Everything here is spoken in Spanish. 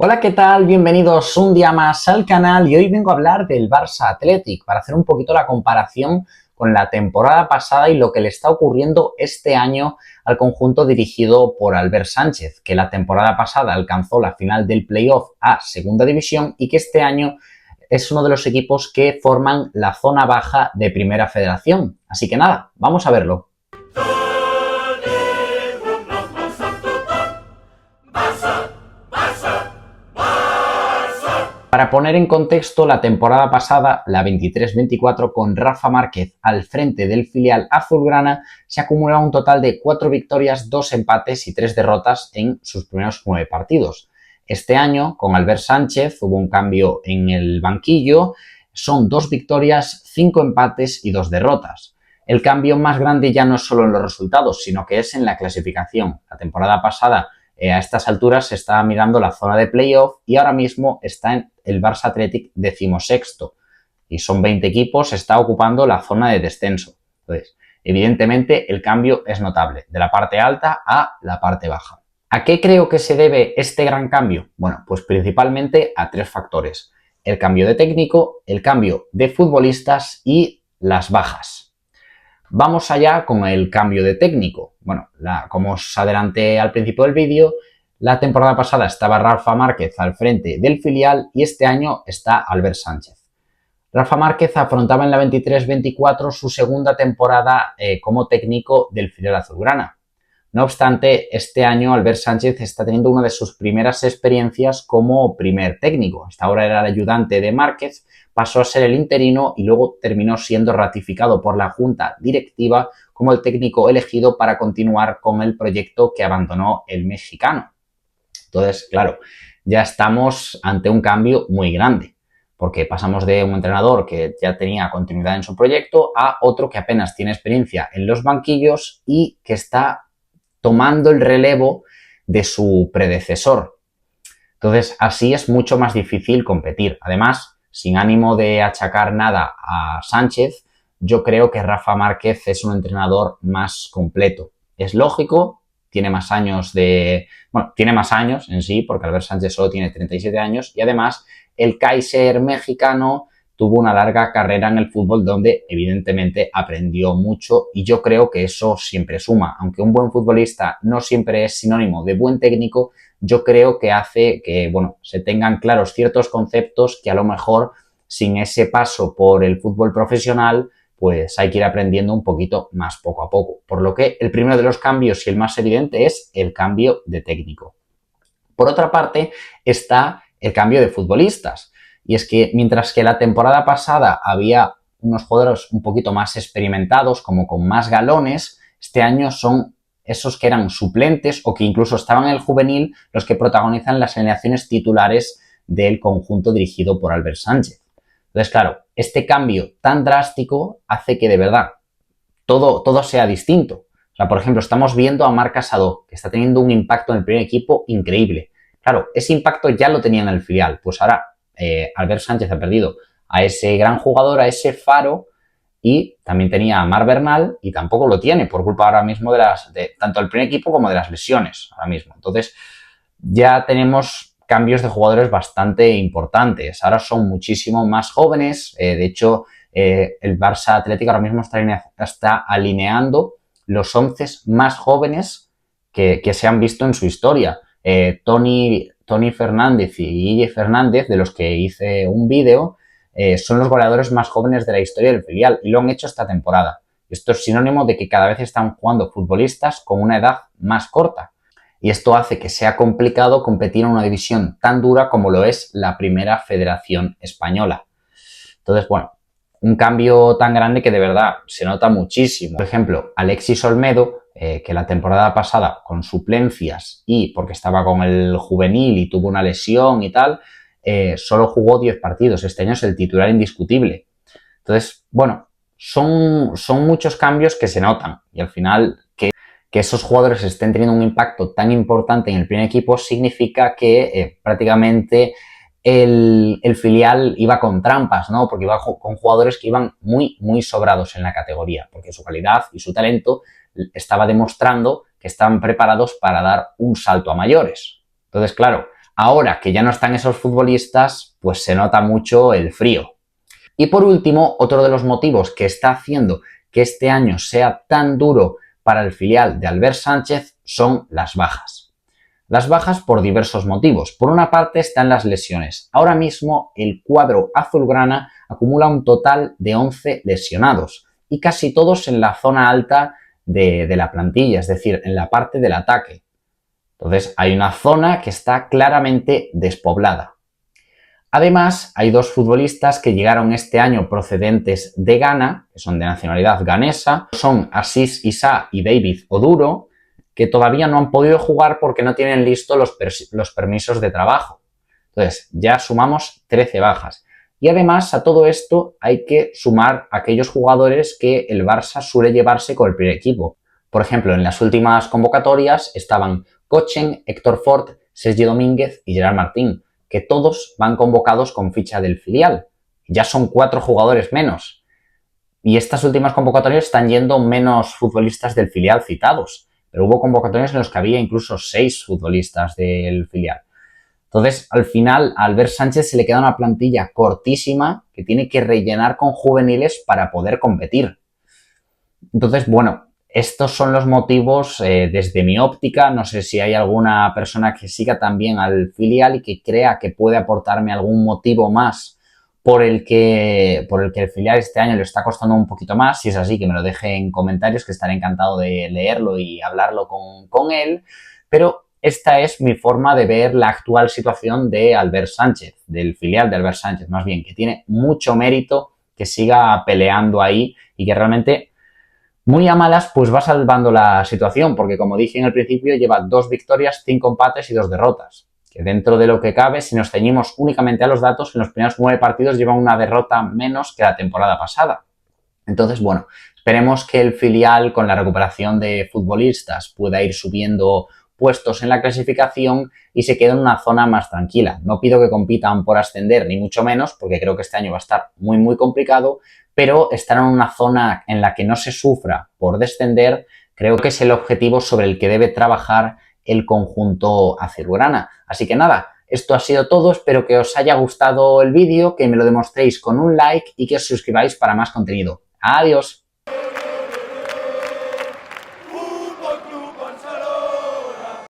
Hola, ¿qué tal? Bienvenidos un día más al canal y hoy vengo a hablar del Barça Athletic para hacer un poquito la comparación con la temporada pasada y lo que le está ocurriendo este año al conjunto dirigido por Albert Sánchez, que la temporada pasada alcanzó la final del playoff a Segunda División y que este año es uno de los equipos que forman la zona baja de Primera Federación. Así que nada, vamos a verlo. Para poner en contexto, la temporada pasada, la 23-24, con Rafa Márquez al frente del filial azulgrana, se acumulaba un total de 4 victorias, 2 empates y 3 derrotas en sus primeros 9 partidos. Este año, con Albert Sánchez, hubo un cambio en el banquillo, son 2 victorias, 5 empates y 2 derrotas. El cambio más grande ya no es solo en los resultados, sino que es en la clasificación. La temporada pasada, a estas alturas, se estaba mirando la zona de playoff y ahora mismo está en el Barça Athletic 16º. Y son 20 equipos, está ocupando la zona de descenso. Entonces, evidentemente, el cambio es notable, de la parte alta a la parte baja. ¿A qué creo que se debe este gran cambio? Bueno, pues principalmente a 3 factores. El cambio de técnico, el cambio de futbolistas y las bajas. Vamos allá con el cambio de técnico. Bueno, como os adelanté al principio del vídeo, la temporada pasada estaba Rafa Márquez al frente del filial y este año está Albert Sánchez. Rafa Márquez afrontaba en la 23-24 su segunda temporada como técnico del filial azulgrana. No obstante, este año Albert Sánchez está teniendo una de sus primeras experiencias como primer técnico. Hasta ahora era el ayudante de Márquez, pasó a ser el interino y luego terminó siendo ratificado por la junta directiva como el técnico elegido para continuar con el proyecto que abandonó el mexicano. Entonces, claro, ya estamos ante un cambio muy grande, porque pasamos de un entrenador que ya tenía continuidad en su proyecto a otro que apenas tiene experiencia en los banquillos y que está tomando el relevo de su predecesor. Entonces, así es mucho más difícil competir. Además, sin ánimo de achacar nada a Sánchez, yo creo que Rafa Márquez es un entrenador más completo. Es lógico, tiene más años tiene más años en sí, porque Albert Sánchez solo tiene 37 años y además el Kaiser mexicano tuvo una larga carrera en el fútbol donde evidentemente aprendió mucho y yo creo que eso siempre suma. Aunque un buen futbolista no siempre es sinónimo de buen técnico, yo creo que hace que, se tengan claros ciertos conceptos que a lo mejor sin ese paso por el fútbol profesional, pues hay que ir aprendiendo un poquito más poco a poco. Por lo que el primero de los cambios y el más evidente es el cambio de técnico. Por otra parte, está el cambio de futbolistas. Y es que mientras que la temporada pasada había unos jugadores un poquito más experimentados, como con más galones, este año son esos que eran suplentes o que incluso estaban en el juvenil los que protagonizan las alineaciones titulares del conjunto dirigido por Albert Sánchez. Entonces, claro, este cambio tan drástico hace que de verdad todo sea distinto. O sea, por ejemplo, estamos viendo a Marc Casado, que está teniendo un impacto en el primer equipo increíble. Claro, ese impacto ya lo tenía en el filial, pues ahora Albert Sánchez ha perdido a ese gran jugador, a ese faro, y también tenía a Marc Bernal y tampoco lo tiene por culpa ahora mismo de tanto del primer equipo como de las lesiones ahora mismo. Entonces ya tenemos cambios de jugadores bastante importantes. Ahora son muchísimo más jóvenes. De hecho, el Barça Atlético ahora mismo está alineando los 11 más jóvenes que se han visto en su historia. Toni Fernández y Guille Fernández, de los que hice un vídeo, son los goleadores más jóvenes de la historia del filial y lo han hecho esta temporada. Esto es sinónimo de que cada vez están jugando futbolistas con una edad más corta. Y esto hace que sea complicado competir en una división tan dura como lo es la Primera Federación Española. Entonces, un cambio tan grande que de verdad se nota muchísimo. Por ejemplo, Alexis Olmedo, que la temporada pasada con suplencias y porque estaba con el juvenil y tuvo una lesión y tal, solo jugó 10 partidos. Este año es el titular indiscutible. Entonces, son muchos cambios que se notan y al final que esos jugadores estén teniendo un impacto tan importante en el primer equipo significa que prácticamente el filial iba con trampas, ¿no? Porque iba con jugadores que iban muy sobrados en la categoría, porque su calidad y su talento estaba demostrando que están preparados para dar un salto a mayores. Entonces, claro, Ahora que ya no están esos futbolistas, pues se nota mucho el frío. Y por último, otro de los motivos que está haciendo que este año sea tan duro para el filial de Albert Sánchez son las bajas. Las bajas por diversos motivos. Por una parte están las lesiones. Ahora mismo el cuadro azulgrana acumula un total de 11 lesionados y casi todos en la zona alta de la plantilla, es decir, en la parte del ataque. Entonces hay una zona que está claramente despoblada. Además, hay dos futbolistas que llegaron este año procedentes de Ghana, que son de nacionalidad ganesa, son Aziz Issa y David Oduro, que todavía no han podido jugar porque no tienen listos los permisos de trabajo. Entonces, ya sumamos 13 bajas. Y además, a todo esto hay que sumar aquellos jugadores que el Barça suele llevarse con el primer equipo. Por ejemplo, en las últimas convocatorias estaban Kochen, Héctor Fort, Sergi Domínguez y Gerard Martín, que todos van convocados con ficha del filial. Ya son 4 jugadores menos. Y estas últimas convocatorias están yendo menos futbolistas del filial citados. Pero hubo convocatorias en las que había incluso 6 futbolistas del filial. Entonces, al final, a Albert Sánchez se le queda una plantilla cortísima que tiene que rellenar con juveniles para poder competir. Entonces, bueno, estos son los motivos desde mi óptica. No sé si hay alguna persona que siga también al filial y que crea que puede aportarme algún motivo más por el que el filial este año le está costando un poquito más. Si es así, que me lo deje en comentarios, que estaré encantado de leerlo y hablarlo con él. Pero esta es mi forma de ver la actual situación de Albert Sánchez, del filial de Albert Sánchez, más bien, que tiene mucho mérito que siga peleando ahí y que realmente, muy a malas, pues va salvando la situación, porque como dije en el principio, lleva 2 victorias, 5 empates y 2 derrotas. Que dentro de lo que cabe, si nos ceñimos únicamente a los datos, en los primeros 9 partidos lleva una derrota menos que la temporada pasada. Entonces, bueno, esperemos que el filial, con la recuperación de futbolistas, pueda ir subiendo puestos en la clasificación y se quede en una zona más tranquila. No pido que compitan por ascender, ni mucho menos, porque creo que este año va a estar muy, muy complicado, pero estar en una zona en la que no se sufra por descender, creo que es el objetivo sobre el que debe trabajar el conjunto azulgrana. Así que nada, esto ha sido todo. Espero que os haya gustado el vídeo, que me lo demostréis con un like y que os suscribáis para más contenido. Adiós.